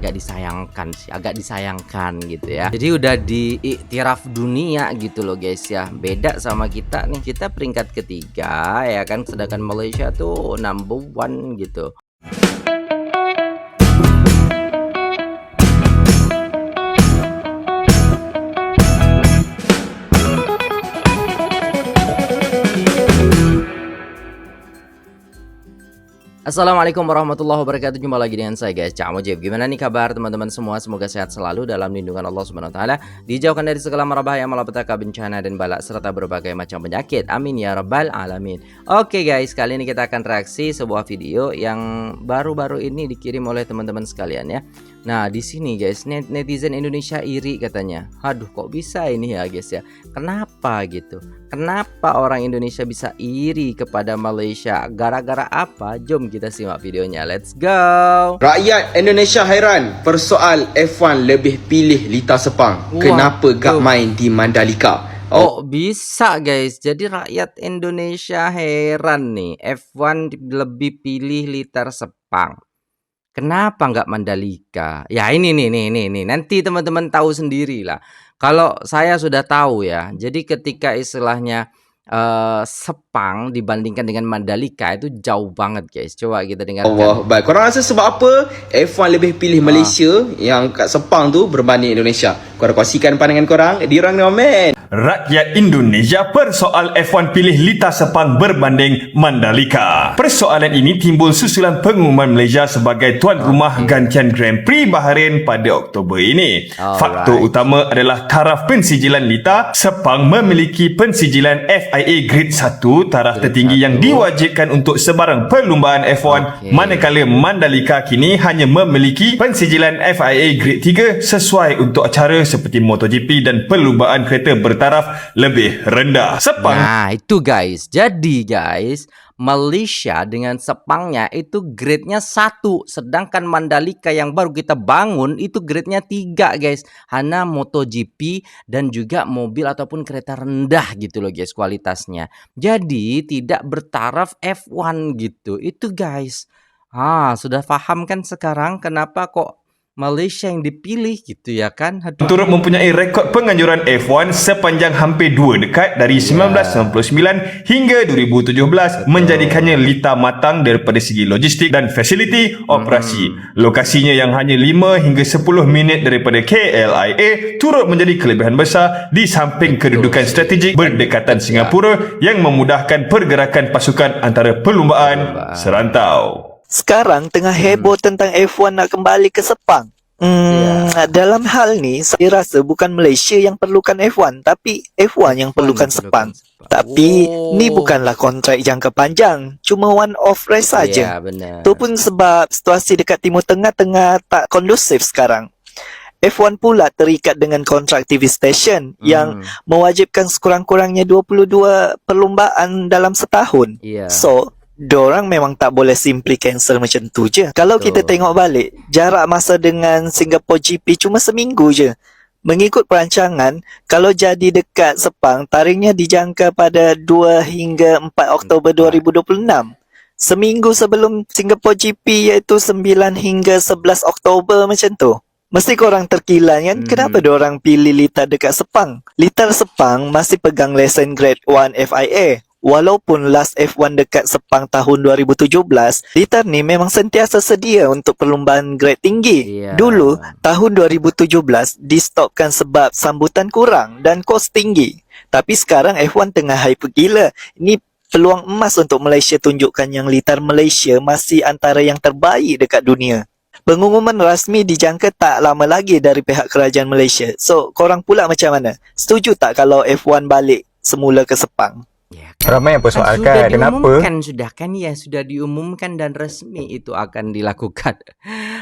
agak disayangkan sih, agak disayangkan gitu ya. Jadi udah diiktiraf dunia gitu loh guys ya. Beda sama kita nih, kita peringkat ketiga ya kan, sedangkan Malaysia tuh number one gitu. Assalamualaikum warahmatullahi wabarakatuh. Jumpa lagi dengan saya guys, Cak Mujib. Gimana nih kabar teman-teman semua? Semoga sehat selalu dalam lindungan Allah Subhanahu wa taala, dijauhkan dari segala mara bahaya, malapetaka, bencana dan balak serta berbagai macam penyakit. Amin ya rabbal alamin. Oke guys, kali ini kita akan reaksi sebuah video yang baru-baru ini dikirim oleh teman-teman sekalian ya. Nah, di sini guys, netizen Indonesia iri katanya. Aduh, kok bisa ini ya guys ya? Kenapa gitu? Kenapa orang Indonesia bisa iri kepada Malaysia? Gara-gara apa? Jom kita simak videonya. Let's go. Rakyat Indonesia hairan persoal F1 lebih pilih Lita Sepang. Kenapa gak main di Mandalika? Oh, bisa guys. Jadi rakyat Indonesia heran nih. F1 lebih pilih Lita Sepang. Kenapa nggak Mandalika? Ya ini nih. Nanti teman-teman tahu sendiri lah. Kalau saya sudah tahu ya. Jadi ketika istilahnya Sepang dibandingkan dengan Mandalika itu jauh banget guys. Coba kita dengarkan. Allah, baik. Korang rasa sebab apa F1 lebih pilih Malaysia yang kat Sepang tu berbanding Indonesia? Korang kongsikan pandangan korang di ruang komen. Rakyat Indonesia persoal F1 pilih Lita Sepang berbanding Mandalika. Persoalan ini timbul susulan pengumuman Malaysia sebagai tuan rumah gantian Grand Prix Bahrain pada Oktober ini. Faktor utama adalah taraf pensijilan Lita Sepang memiliki pensijilan FIA Grade 1, taraf tertinggi yang diwajibkan untuk sebarang perlumbaan F1, manakala Mandalika kini hanya memiliki pensijilan FIA Grade 3 sesuai untuk acara seperti MotoGP dan perlumbaan kereta bertaraf lebih rendah. Sepang. Nah, itu guys. Jadi guys, Malaysia dengan Sepangnya itu grade-nya 1, sedangkan Mandalika yang baru kita bangun itu grade-nya 3 guys. Hanya MotoGP dan juga mobil ataupun kereta rendah gitu loh guys kualitasnya. Jadi tidak bertaraf F1 gitu. Itu guys. Sudah paham kan sekarang kenapa kok Malaysia yang dipilih gitu ya kan? Turut mempunyai rekod penganjuran F1 sepanjang hampir 2 dekad dari 1999 hingga 2017, menjadikannya Lita matang daripada segi logistik dan fasiliti operasi. Lokasinya yang hanya 5 hingga 10 minit daripada KLIA turut menjadi kelebihan besar di samping kedudukan strategik berdekatan Singapura yang memudahkan pergerakan pasukan antara perlumbaan serantau. Sekarang tengah heboh tentang F1 nak kembali ke Sepang. Dalam hal ni, saya rasa bukan Malaysia yang perlukan F1, tapi F1 yang perlukan Sepang. Tapi ni bukanlah kontrak jangka panjang, cuma one off race saja. Itu pun sebab situasi dekat Timur Tengah tengah tak kondusif sekarang. F1 pula terikat dengan kontrak TV station yang mewajibkan sekurang-kurangnya 22 perlumbaan dalam setahun. So, dorang memang tak boleh simply cancel macam tu je. Kalau kita tengok balik, jarak masa dengan Singapore GP cuma seminggu je. Mengikut perancangan, kalau jadi dekat Sepang, tarikhnya dijangka pada 2 hingga 4 Oktober 2026. Seminggu sebelum Singapore GP iaitu 9 hingga 11 Oktober macam tu. Mesti korang terkilan kan, kenapa dorang pilih Lita dekat Sepang? Lita Sepang masih pegang lesen Grade 1 FIA. Walaupun last F1 dekat Sepang tahun 2017, Lita ni memang sentiasa sedia untuk perlumbaan grade tinggi. Dulu, tahun 2017, di-stopkan sebab sambutan kurang dan kos tinggi. Tapi sekarang F1 tengah hype gila. Ini peluang emas untuk Malaysia tunjukkan yang Lita Malaysia masih antara yang terbaik dekat dunia. Pengumuman rasmi dijangka tak lama lagi dari pihak kerajaan Malaysia. So, korang pula macam mana? Setuju tak kalau F1 balik semula ke Sepang? Ramai yang persoalkan kenapa sudah diumumkan dan resmi itu akan dilakukan,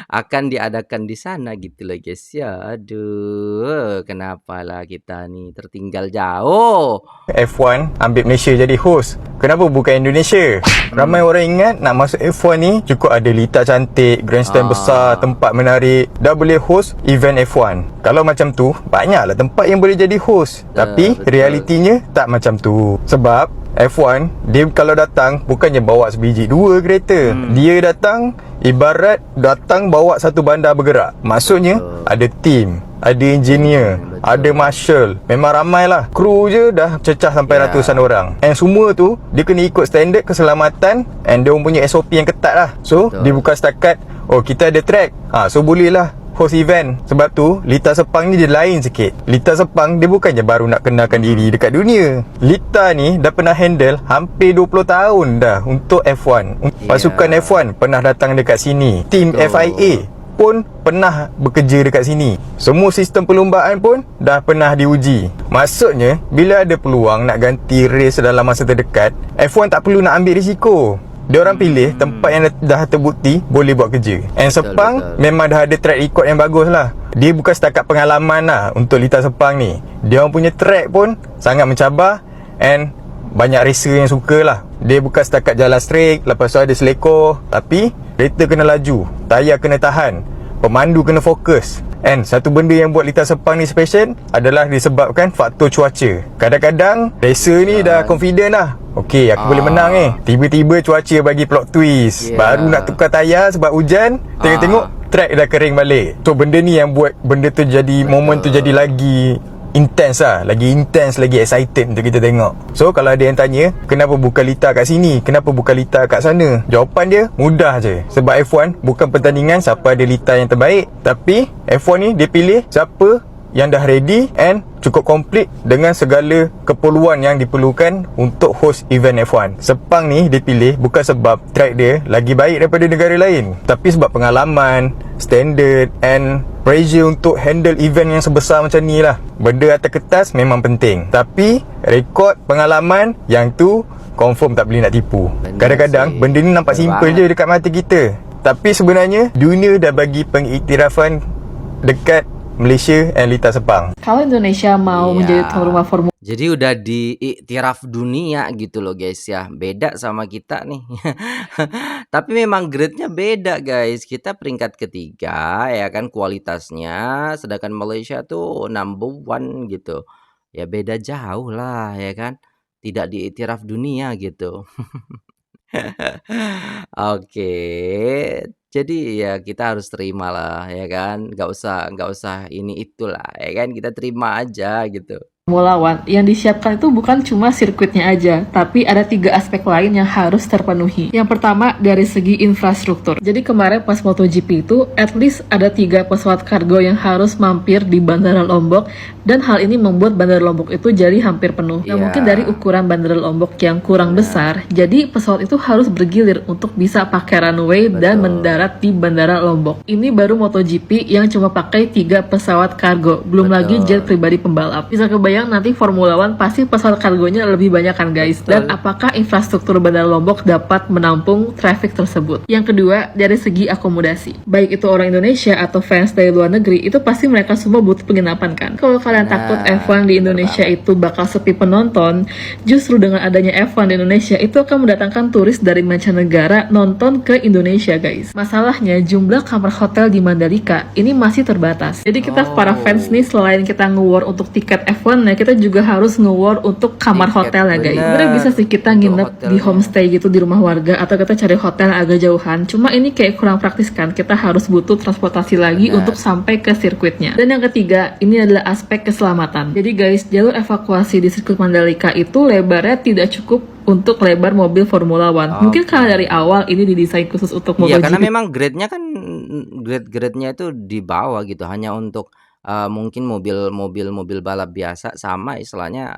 akan diadakan di sana gitu loh guys ya. Aduh, kenapalah kita nih tertinggal jauh. F1 ambil Malaysia jadi host. Kenapa bukan Indonesia? Ramai orang ingat nak masuk F1 ni cukup ada Lita cantik, grandstand besar, tempat menarik, dah boleh host event F1. Kalau macam tu, banyaklah tempat yang boleh jadi host. Tapi realitinya tak macam tu. Sebab F1 dia kalau datang bukannya bawa sebiji dua kereta. Dia datang ibarat datang bawa satu bandar bergerak. Maksudnya ada tim, ada engineer, ada marshal. Memang ramai lah. Kru je dah cecah sampai ratusan orang. And semua tu dia kena ikut standard keselamatan, and dia punya SOP yang ketat lah. So dia bukan setakat kita ada track, so boleh lah host event. Sebab tu Lita Sepang ni dia lain sikit. Lita Sepang dia bukannya baru nak kenalkan diri dekat dunia. Lita ni dah pernah handle hampir 20 tahun dah untuk F1. Pasukan F1 pernah datang dekat sini. Tim FIA pun pernah bekerja dekat sini. Semua sistem perlumbaan pun dah pernah diuji. Maksudnya bila ada peluang nak ganti race dalam masa terdekat, F1 tak perlu nak ambil risiko. Dia orang pilih tempat yang dah terbukti boleh buat kerja. And Sepang memang dah ada track record yang bagus lah. Dia bukan setakat pengalaman lah untuk Lita Sepang ni. Dia orang punya track pun sangat mencabar, and banyak racer yang suka lah. Dia bukan setakat jalan straight, lepas tu ada selekor. Tapi kereta kena laju, tayar kena tahan, pemandu kena fokus. And satu benda yang buat Lita Sepang ni special adalah disebabkan faktor cuaca. Kadang-kadang racer ni dah confident lah, okey aku boleh menang ni. Tiba-tiba cuaca bagi plot twist. Baru nak tukar tayar sebab hujan, tengok-tengok track dah kering balik. So benda ni yang buat benda tu jadi, momen tu jadi lagi intense lah. Lagi intense, lagi excited untuk kita tengok. So kalau ada yang tanya kenapa bukan Lita kat sini, kenapa bukan Lita kat sana, jawapan dia mudah je. Sebab F1 bukan pertandingan siapa ada Lita yang terbaik, tapi F1 ni dia pilih siapa yang dah ready and cukup komplit dengan segala keperluan yang diperlukan untuk host event F1. Sepang ni dipilih bukan sebab track dia lagi baik daripada negara lain, tapi sebab pengalaman, standard and pressure untuk handle event yang sebesar macam ni lah. Benda atas kertas memang penting, tapi rekod, pengalaman, yang tu confirm tak boleh nak tipu. Kadang-kadang benda ni nampak simple je dekat mata kita, tapi sebenarnya dunia dah bagi pengiktirafan dekat Malaysia and Lita Sepang. Kalau Indonesia mau menjadi tuan rumah Formula Jadi udah diiktiraf dunia gitu loh guys ya. Beda sama kita nih. Tapi memang grade-nya beda guys. Kita peringkat ketiga ya kan kualitasnya, sedangkan Malaysia tuh number one gitu. Ya beda jauh lah ya kan. Tidak diiktiraf dunia gitu. Oke. Jadi ya kita harus terima lah ya kan. Nggak usah ini itulah ya kan. Kita terima aja gitu. Formula One yang disiapkan itu bukan cuma sirkuitnya aja, tapi ada 3 aspek lain yang harus terpenuhi. Yang pertama dari segi infrastruktur. Jadi kemarin pas MotoGP itu, at least ada 3 pesawat kargo yang harus mampir di Bandara Lombok, dan hal ini membuat Bandara Lombok itu jadi hampir penuh. Nah, mungkin dari ukuran Bandara Lombok yang kurang besar, jadi pesawat itu harus bergilir untuk bisa pakai runway dan mendarat di Bandara Lombok. Ini baru MotoGP yang cuma pakai 3 pesawat kargo, belum lagi jet pribadi pembalap. Bisa kebayang nanti Formula One pasti pesawat kargonya lebih banyak kan guys. Dan apakah infrastruktur Bandara Lombok dapat menampung traffic tersebut? Yang kedua dari segi akomodasi. Baik itu orang Indonesia atau fans dari luar negeri, itu pasti mereka semua butuh penginapan kan. Kalau kalian takut F1 di Indonesia itu bakal sepi penonton, justru dengan adanya F1 di Indonesia itu akan mendatangkan turis dari mancanegara nonton ke Indonesia guys. Masalahnya jumlah kamar hotel di Mandalika ini masih terbatas. Jadi kita para fans nih, selain kita nge-war untuk tiket F1, nah kita juga harus nge-war untuk kamar hotel ya guys. Sebenarnya bisa sih kita nginep di homestay gitu di rumah warga, atau kita cari hotel yang agak jauhan. Cuma ini kayak kurang praktis kan. Kita harus butuh transportasi lagi untuk sampai ke sirkuitnya. Dan yang ketiga, ini adalah aspek keselamatan. Jadi guys, jalur evakuasi di sirkuit Mandalika itu lebarnya tidak cukup untuk lebar mobil Formula One. Mungkin karena dari awal ini didesain khusus untuk MotoGP. Iya, karena memang grade-nya kan grade-nya itu di bawah gitu, hanya untuk mungkin mobil balap biasa, sama istilahnya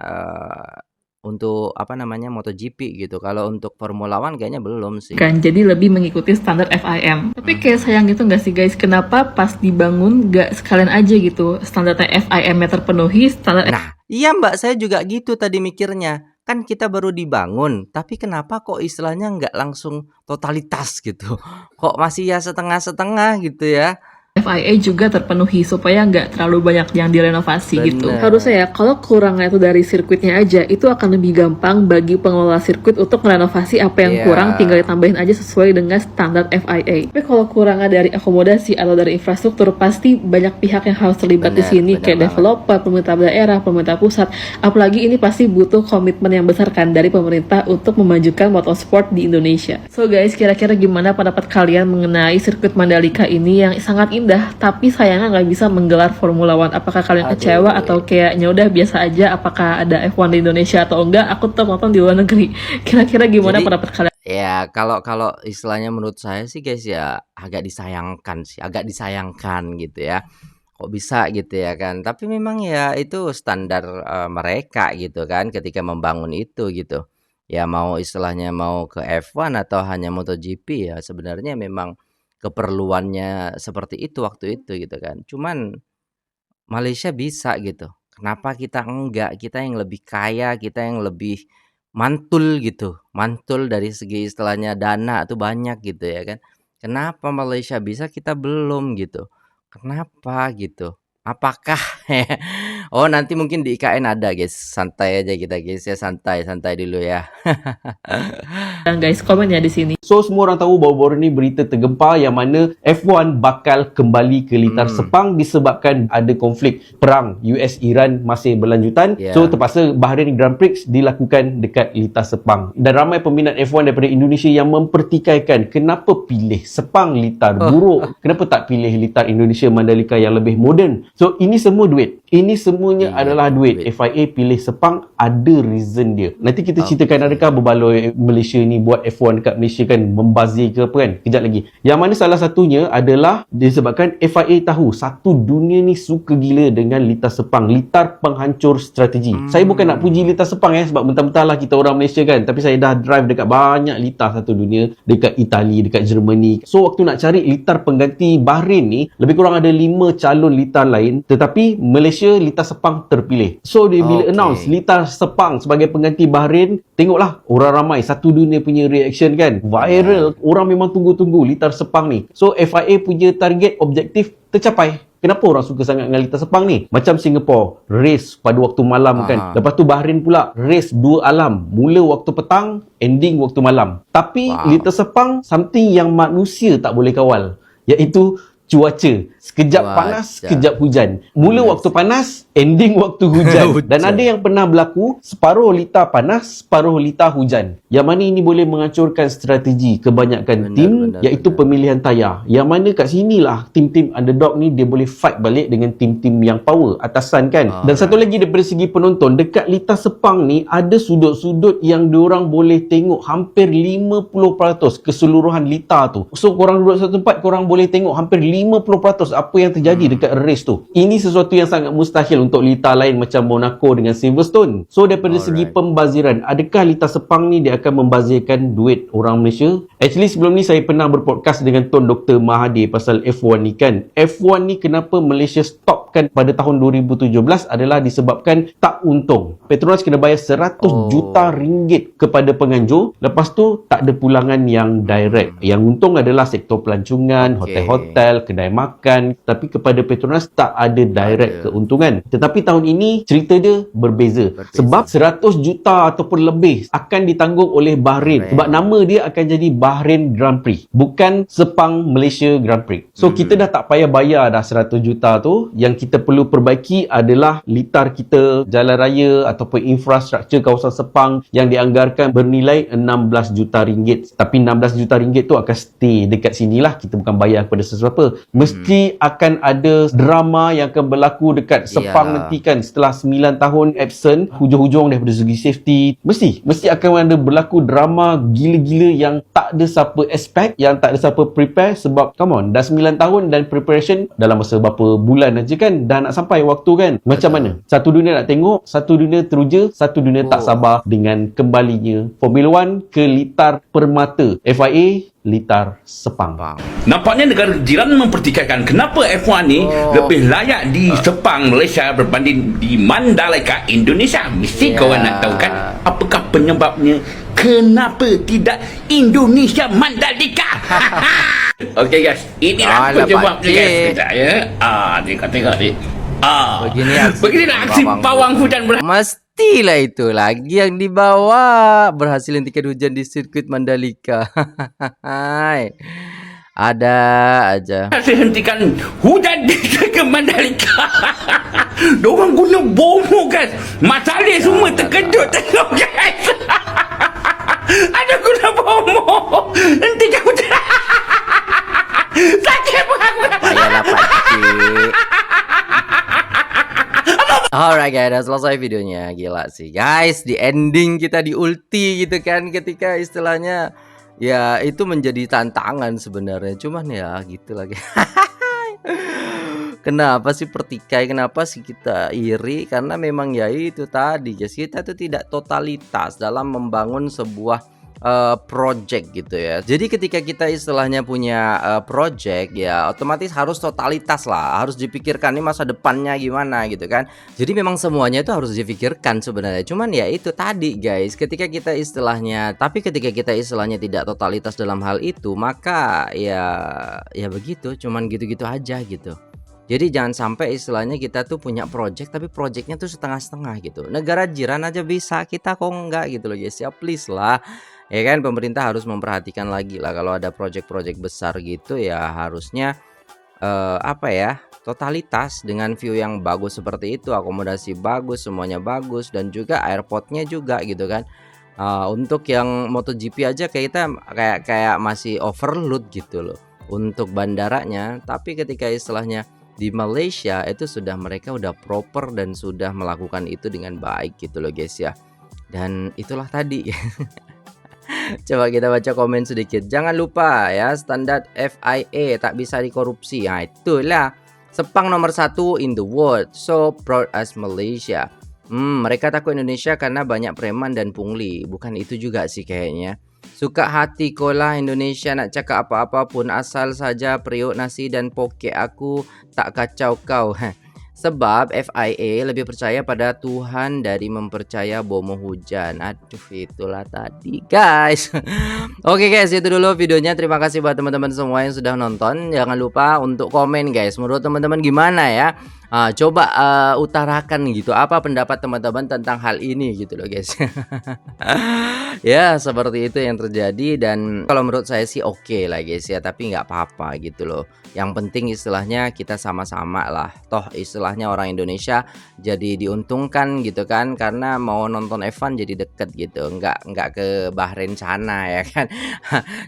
untuk apa namanya MotoGP gitu. Kalau untuk Formula One kayaknya belum sih. Kan jadi lebih mengikuti standar FIM. Tapi kayak sayang gitu nggak sih guys? Kenapa pas dibangun nggak sekalian aja gitu standarnya FIM-nya terpenuhi, standar. Nah, iya Mbak, saya juga gitu tadi mikirnya. Kan kita baru dibangun, tapi kenapa kok istilahnya nggak langsung totalitas gitu? Kok masih ya setengah-setengah gitu ya? FIA juga terpenuhi supaya nggak terlalu banyak yang direnovasi gitu. Bener. Harusnya ya, kalau kurangnya itu dari sirkuitnya aja, itu akan lebih gampang bagi pengelola sirkuit untuk merenovasi apa yang Iya. kurang, tinggal ditambahin aja sesuai dengan standar FIA. Tapi kalau kurangnya dari akomodasi atau dari infrastruktur, pasti banyak pihak yang harus terlibat di Bener, sini, bener kayak banget. developer, pemerintah daerah, pemerintah pusat. Apalagi ini pasti butuh komitmen yang besar kan dari pemerintah untuk memajukan motorsport di Indonesia. So guys, kira-kira gimana pendapat kalian mengenai sirkuit Mandalika ini yang sangat indah, tapi sayangnya nggak bisa menggelar Formula One? Apakah kalian kecewa atau kayaknya udah biasa aja? Apakah ada F1 di Indonesia atau enggak? Aku tetap nonton di luar negeri. Kira-kira gimana Jadi- pendapat kalian? Ya, kalau istilahnya menurut saya sih guys ya agak disayangkan gitu ya. Kok bisa gitu ya kan? Tapi memang ya itu standar mereka gitu kan ketika membangun itu gitu. Ya mau istilahnya mau ke F1 atau hanya MotoGP ya sebenarnya memang keperluannya seperti itu waktu itu gitu kan. Cuman Malaysia bisa gitu. Kenapa kita enggak? Kita yang lebih kaya, kita yang lebih mantul gitu. Mantul dari segi istilahnya dana tuh banyak gitu ya kan. Kenapa Malaysia bisa kita belum gitu? Kenapa gitu? Apakah oh nanti mungkin di IKN ada guys. Santai aja kita guys ya, santai dulu ya. Guys, komen ya di sini. So semua orang tahu baru-baru ni berita tergempar yang mana F1 bakal kembali ke litar Sepang disebabkan ada konflik perang US-Iran masih berlanjutan. Yeah. So terpaksa Bahrain Grand Prix dilakukan dekat litar Sepang. Dan ramai peminat F1 daripada Indonesia yang mempertikaikan kenapa pilih Sepang litar buruk, kenapa tak pilih litar Indonesia Mandalika yang lebih moden. So ini semua duit. Ini semuanya adalah duit. FIA pilih Sepang ada reason dia. Nanti kita ceritakan adakah berbaloi Malaysia ni buat F1 dekat Malaysia kan membazir ke apa kan. Kejap lagi. Yang mana salah satunya adalah disebabkan FIA tahu satu dunia ni suka gila dengan litar Sepang. Litar penghancur strategi. Saya bukan nak puji litar Sepang sebab mentah-mentah lah kita orang Malaysia kan. Tapi saya dah drive dekat banyak litar satu dunia. Dekat Itali, dekat Germany. So waktu nak cari litar pengganti Bahrain ni, lebih kurang ada 5 calon litar lain. Tetapi Malaysia litar Sepang terpilih. So dia bila announce litar Sepang sebagai pengganti Bahrain, tengoklah orang ramai satu dunia punya reaction kan. Viral. Orang memang tunggu-tunggu litar Sepang ni. So FIA punya target objektif tercapai. Kenapa orang suka sangat dengan litar Sepang ni? Macam Singapore, race pada waktu malam kan. Lepas tu Bahrain pula, race 2 alam. Mula waktu petang, ending waktu malam. Tapi litar Sepang, something yang manusia tak boleh kawal. Iaitu cuaca. Sekejap panas, sekejap hujan. Mula waktu panas, ending waktu hujan. Dan ada yang pernah berlaku, separuh litar panas, separuh litar hujan. Yang mana ini boleh menghancurkan strategi kebanyakan tim, iaitu pemilihan tayar. Yang mana kat sinilah tim-tim underdog ni dia boleh fight balik dengan tim-tim yang power, atasan kan. Dan satu lagi daripada segi penonton, dekat litar Sepang ni ada sudut-sudut yang diorang boleh tengok hampir 50% keseluruhan litar tu. So korang duduk satu tempat, korang boleh tengok hampir 50% apa yang terjadi dekat race tu. Ini sesuatu yang sangat mustahil untuk litar lain macam Monaco dengan Silverstone. So daripada segi pembaziran, adakah litar Sepang ni dia akan membazirkan duit orang Malaysia? Actually sebelum ni saya pernah berpodcast dengan Tuan Dr. Mahathir pasal F1 ni kan. F1 ni kenapa Malaysia stopkan pada tahun 2017 adalah disebabkan tak untung. Petronas kena bayar 100 juta ringgit kepada penganjur. Lepas tu tak ada pulangan yang direct. Yang untung adalah sektor pelancongan, hotel-hotel, kedai makan. Tapi kepada Petronas tak ada direct keuntungan. Tetapi tahun ini cerita dia berbeza. Sebab 100 juta ataupun lebih akan ditanggung oleh Bahrain. Sebab nama dia akan jadi Bahrain Grand Prix. Bukan Sepang Malaysia Grand Prix. So kita dah tak payah bayar dah 100 juta tu. Yang kita perlu perbaiki adalah litar kita, jalan raya ataupun infrastruktur kawasan Sepang yang dianggarkan bernilai 16 juta ringgit. Tapi 16 juta ringgit tu akan stay dekat sinilah. Kita bukan bayar kepada sesiapa. Mesti akan ada drama yang akan berlaku dekat Sepang nanti kan. Setelah 9 tahun absent, hujung-hujung daripada segi safety, mesti akan ada berlaku drama gila-gila yang tak ada siapa expect, yang tak ada siapa prepare. Sebab come on, dah 9 tahun dan preparation dalam masa berapa bulan aja kan, dah nak sampai waktu kan. Macam mana? Satu dunia nak tengok, satu dunia teruja, satu dunia tak sabar dengan kembalinya Formula 1 ke litar permata FIA litar Sepang. Nampaknya negara jiran mempertikaikan kenapa F1 ni lebih layak di Sepang Malaysia berbanding di Mandalika Indonesia. Mesti korang nak tahu kan apakah penyebabnya, kenapa tidak Indonesia Mandalika. Okey guys, inilah Alah, penyebabnya Pakcik. guys. Sekejap ya. Tengok ni. Begini Beginilah aksi pawang hujan Mestilah itu lagi yang dibawa. Berhasil hentikan hujan di sirkuit Mandalika. Hai. Ada aja. Saya hentikan hujan di ke Mandalika. Diorang guna bomo guys. Masalah semua terkejut tengok guys. Ada guna bomo. Hentikan hujan. Sakit banget. Payahlah Pakcik. Alright guys, udah selesai videonya. Gila sih guys, di ending kita di ulti gitu kan, ketika istilahnya ya itu menjadi tantangan sebenarnya. Cuman ya gitu lagi. Kenapa sih pertikai? Kenapa sih kita iri? Karena memang ya itu tadi guys, kita tuh tidak totalitas dalam membangun sebuah project gitu ya. Jadi ketika kita istilahnya punya project ya otomatis harus totalitas lah, harus dipikirkan nih masa depannya gimana gitu kan. Jadi memang semuanya itu harus dipikirkan sebenarnya. Cuman ya itu tadi guys, ketika kita istilahnya tidak totalitas dalam hal itu, maka ya begitu, cuman gitu-gitu aja gitu. Jadi jangan sampai istilahnya kita tuh punya project tapi projectnya tuh setengah-setengah gitu. Negara jiran aja bisa, kita kok enggak gitu loh guys. Ya please lah. Ya kan, pemerintah harus memperhatikan lagi lah kalau ada project-project besar gitu ya harusnya totalitas dengan view yang bagus seperti itu, akomodasi bagus, semuanya bagus, dan juga airportnya juga gitu kan. Untuk yang MotoGP aja kita kayak masih overload gitu loh untuk bandaranya, tapi ketika istilahnya di Malaysia itu mereka udah proper dan sudah melakukan itu dengan baik gitu loh guys ya. Dan itulah tadi. Coba kita baca komen sedikit. Jangan lupa ya, standar FIA tak bisa dikorupsi. Nah, itulah Sepang nomor 1 in the world. So proud as Malaysia. Mereka takut Indonesia karena banyak preman dan pungli. Bukan itu juga sih kayaknya. Suka hati kolah Indonesia, nak cakap apa-apa pun asal saja periuk nasi dan poket aku tak kacau kau. Sebab FIA lebih percaya pada Tuhan dari mempercaya bomo hujan. Aduh, itulah tadi guys. Oke guys, itu dulu videonya. Terima kasih buat teman-teman semua yang sudah nonton. Jangan lupa untuk komen guys, menurut teman-teman gimana ya. Coba utarakan gitu, apa pendapat teman-teman tentang hal ini gitu loh guys. Ya seperti itu yang terjadi, dan kalau menurut saya sih oke lah guys ya, tapi nggak apa-apa gitu loh. Yang penting istilahnya kita sama-sama lah, toh istilahnya orang Indonesia jadi diuntungkan gitu kan, karena mau nonton F1 jadi deket gitu, nggak ke Bahrain sana ya kan.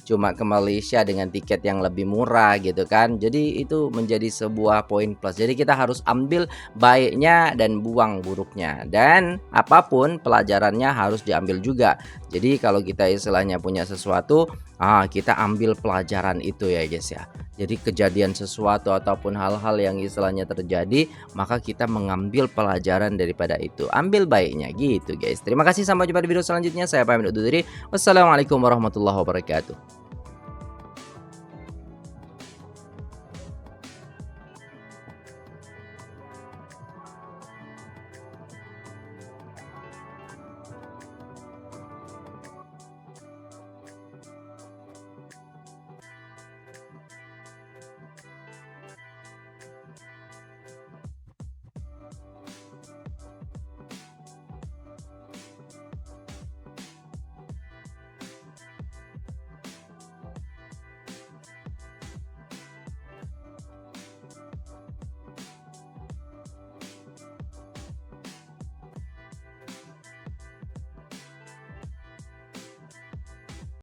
Cuma ke Malaysia dengan tiket yang lebih murah gitu kan. Jadi itu menjadi sebuah poin plus. Jadi kita harus ambil baiknya dan buang buruknya, dan apapun pelajarannya harus diambil juga. Jadi kalau kita istilahnya punya sesuatu, kita ambil pelajaran itu ya guys ya. Jadi kejadian sesuatu ataupun hal-hal yang istilahnya terjadi, maka kita mengambil pelajaran daripada itu, ambil baiknya gitu guys. Terima kasih, sampai jumpa di video selanjutnya. Saya pamit undur diri. Wassalamualaikum warahmatullahi wabarakatuh.